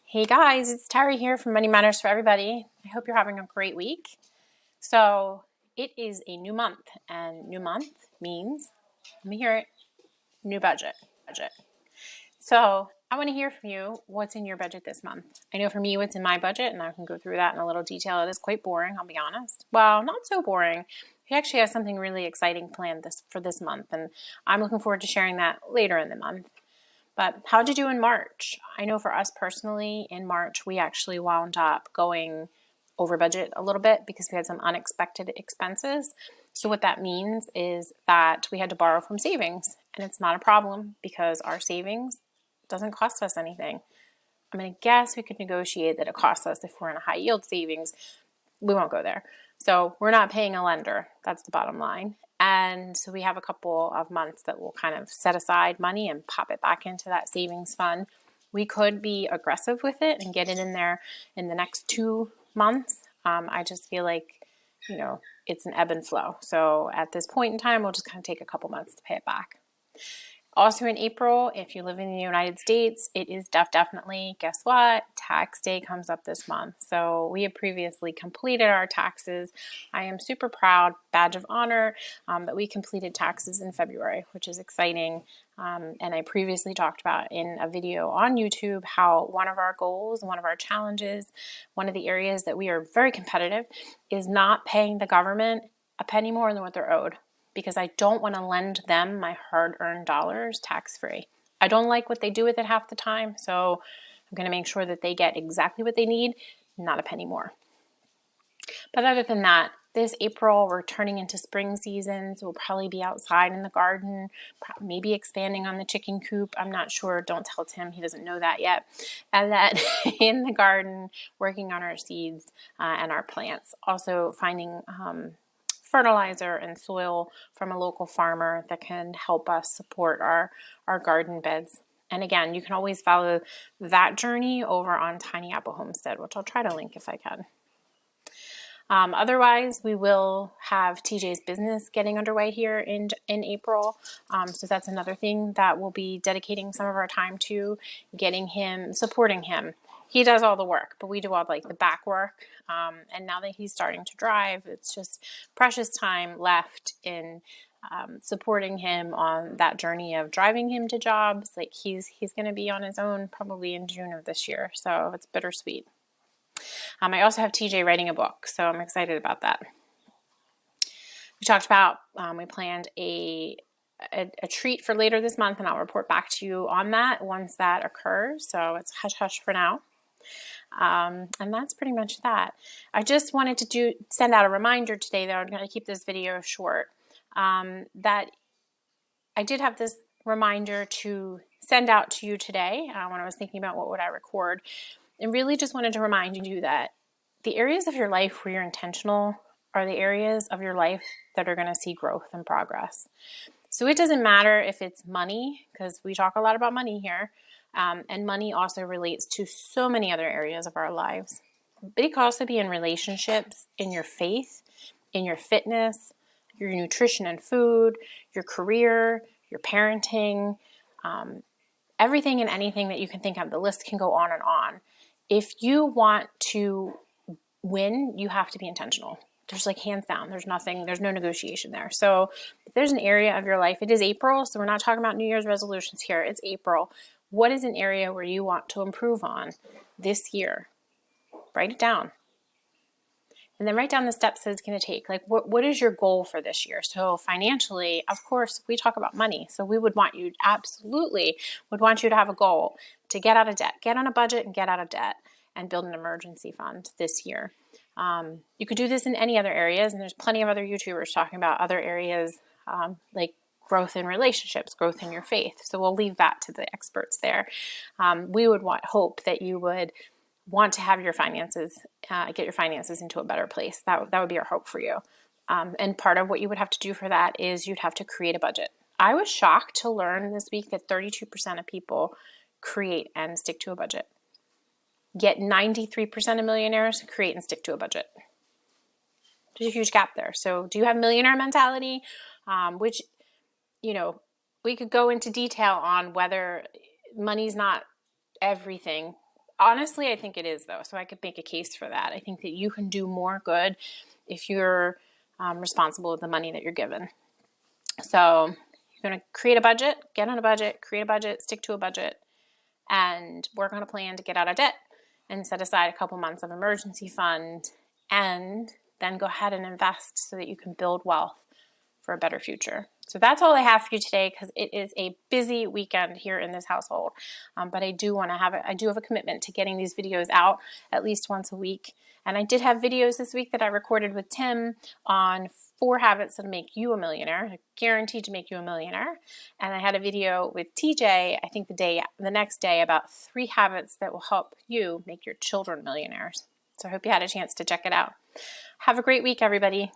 Hey guys, it's Terry here from Money Matters for Everybody. I hope you're having a great week. So it is a new month, and new month means, let me hear it, new budget. So I want to hear from you what's in your budget this month. I know for me what's in my budget, and I can go through that in a little detail. It is quite boring, I'll be honest. Well, not so boring. We actually have something really exciting planned for this month, and I'm looking forward to sharing that later in the month. But how'd you do in March? I know for us personally, in March, we actually wound up going over budget a little bit because we had some unexpected expenses. So what that means is that we had to borrow from savings, and it's not a problem because our savings doesn't cost us anything. I'm going to guess we could negotiate that it costs us if we're in a high yield savings. We won't go there. So we're not paying a lender. That's the bottom line. And so we have a couple of months that we'll kind of set aside money and pop it back into that savings fund. We could be aggressive with it and get it in there in the next 2 months. I just feel like, it's an ebb and flow. So at this point in time, we'll just kind of take a couple months to pay it back. Also in April, if you live in the United States, it is definitely, guess what? Tax day comes up this month. So we have previously completed our taxes. I am super proud, badge of honor, that we completed taxes in February, which is exciting. And I previously talked about in a video on YouTube how one of our goals, one of our challenges, one of the areas that we are very competitive is not paying the government a penny more than what they're owed, because I don't want to lend them my hard-earned dollars tax-free. I don't like what they do with it half the time, so I'm going to make sure that they get exactly what they need, not a penny more. But other than that, this April, we're turning into spring season, so we'll probably be outside in the garden, maybe expanding on the chicken coop. I'm not sure. Don't tell Tim. He doesn't know that yet. And that in the garden, working on our seeds and our plants. Also finding fertilizer and soil from a local farmer that can help us support our garden beds. And again, you can always follow that journey over on Tiny Apple Homestead, which I'll try to link if I can. Otherwise, we will have TJ's business getting underway here in April. So that's another thing that we'll be dedicating some of our time to, supporting him. He does all the work, but we do all the back work. And now that he's starting to drive, it's just precious time left in supporting him on that journey of driving him to jobs. He's going to be on his own probably in June of this year. So it's bittersweet. I also have TJ writing a book, so I'm excited about that. We talked about, we planned a treat for later this month, and I'll report back to you on that once that occurs. So it's hush hush for now. And that's pretty much that. I just wanted to send out a reminder today, though I'm going to keep this video short, that I did have this reminder to send out to you today when I was thinking about what would I record. And really just wanted to remind you that the areas of your life where you're intentional are the areas of your life that are going to see growth and progress. So it doesn't matter if it's money, because we talk a lot about money here, and money also relates to so many other areas of our lives. But it could also be in relationships, in your faith, in your fitness, your nutrition and food, your career, your parenting, everything and anything that you can think of. The list can go on and on. If you want to win, you have to be intentional. There's hands down. There's no negotiation there. So if there's an area of your life, it is April, so we're not talking about New Year's resolutions here. It's April. What is an area where you want to improve on this year? Write it down. And then write down the steps that it's going to take. What is your goal for this year? So financially, of course, we talk about money. So we absolutely would want you to have a goal to get out of debt, get on a budget and get out of debt, and build an emergency fund this year. You could do this in any other areas, and there's plenty of other YouTubers talking about other areas like growth in relationships, growth in your faith. So we'll leave that to the experts there. We would hope that you would want to have your finances, get your finances into a better place. That would be our hope for you. And part of what you would have to do for that is you'd have to create a budget. I was shocked to learn this week that 32% of people create and stick to a budget. Yet 93% of millionaires create and stick to a budget. There's a huge gap there. So do you have millionaire mentality? Which, we could go into detail on whether money's not everything. honestly, I think it is, though. So I could make a case for that. I think that you can do more good if you're responsible with the money that you're given. So you're going to create a budget, get on a budget, create a budget, stick to a budget, and work on a plan to get out of debt and set aside a couple months of emergency fund, and then go ahead and invest so that you can build wealth for a better future. So that's all I have for you today, because it is a busy weekend here in this household. But I do have a commitment to getting these videos out at least once a week. And I did have videos this week that I recorded with Tim on 4 habits that make you a millionaire, guaranteed to make you a millionaire. And I had a video with TJ, I think the next day, about 3 habits that will help you make your children millionaires. So I hope you had a chance to check it out. Have a great week, everybody.